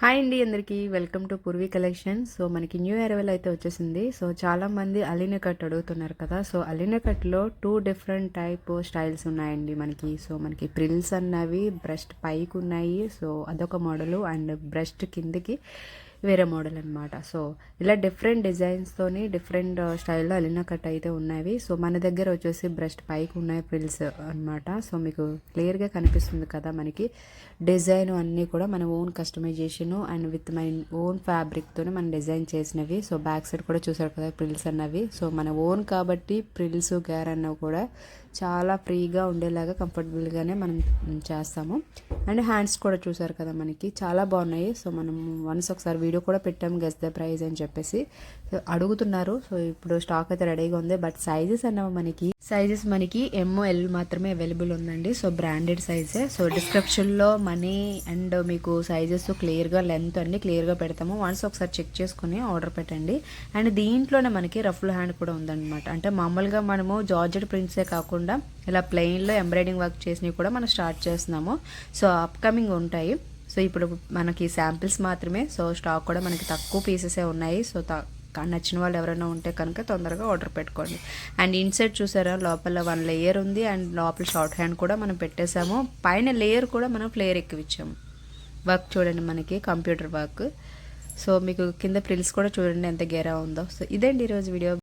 Hi అండి అందరికీ welcome to Purvi collection. So మనకి న్యూ అరైవల్ అయితే వచ్చేసింది. సో చాలామంది అలీనా కట్ అడుగుతున్నారు కదా. సో అలీనా కట్లో 2 డిఫరెంట్ టైప్ స్టైల్స్ ఉన్నాయండి మనకి. సో మనకి ప్రిల్స్ అన్నవి బ్రెస్ట్ పైకి ఉన్నాయి. సో అదొక మోడలు అండ్ బ్రెస్ట్ కిందకి వేరే మోడల్ అనమాట. సో ఇలా డిఫరెంట్ డిజైన్స్తోని డిఫరెంట్ స్టైల్లో అలీనా కట్ అయితే ఉన్నాయి. సో మన దగ్గర వచ్చేసి బ్రెస్ట్ పైకి ఉన్నాయి ప్రిల్స్ అనమాట. సో మీకు క్లియర్గా కనిపిస్తుంది కదా మనకి డిజైన్ అన్నీ కూడా మన own customisation and with my own ఫ్యాబ్రిక్తోనే మనం డిజైన్ చేసినవి. సో బ్యాక్ సైడ్ కూడా చూసారు కదా ప్రిల్స్ అన్నవి. సో మన ఓన్ కాబట్టి ప్రిల్స్ గేర్ అన్నవి కూడా చాలా ఫ్రీగా ఉండేలాగా కంఫర్టబుల్గానే మనం చేస్తాము. అండ్ హ్యాండ్స్ కూడా చూసారు కదా మనకి చాలా బాగున్నాయి. సో మనం వన్స్ ఒకసారి వీడియో కూడా పెట్టాము గెస్ ద ప్రైస్ అని చెప్పేసి అడుగుతున్నారు. సో ఇప్పుడు స్టాక్ అయితే రెడీగా ఉంది. బట్ సైజెస్ మనకి ML మాత్రమే అవైలబుల్ ఉందండి. సో బ్రాండెడ్ సైజే. సో డిస్క్రిప్షన్లో మనీ అండ్ మీకు సైజెస్ క్లియర్గా లెంత్ అన్ని క్లియర్గా పెడతాము. వన్స్ ఒకసారి చెక్ చేసుకుని ఆర్డర్ పెట్టండి. అండ్ దీంట్లోనే మనకి రఫ్ల్ హ్యాండ్ కూడా ఉందన్నమాట. అంటే మామూలుగా మనము జార్జెట్ ప్రింట్సే కాకుండా ఇలా ప్లెయిన్లో ఎంబ్రాయిడింగ్ వర్క్ చేసినవి కూడా మనం స్టార్ట్ చేస్తున్నాము. సో అప్కమింగ్ ఉంటాయి. సో ఇప్పుడు మనకి శాంపిల్స్ మాత్రమే. సో స్టాక్ కూడా మనకి తక్కువ పీసెసే ఉన్నాయి. సో నచ్చిన వాళ్ళు ఎవరైనా ఉంటే కనుక తొందరగా ఆర్డర్ పెట్టుకోండి. అండ్ ఇన్సైడ్ చూసారా లోపల 1 లేయర్ ఉంది. అండ్ లోపల షార్ట్ హ్యాండ్ కూడా మనం పెట్టేసాము. పైన లేయర్ కూడా మనం ఫ్లేయర్ ఎక్కిచ్చాము. వర్క్ చూడండి మనకి కంప్యూటర్ వర్క్. సో మీకు కింద ప్రిల్స్ కూడా చూడండి ఎంత గేరా ఉందో. సో ఇదండి ఈరోజు వీడియో.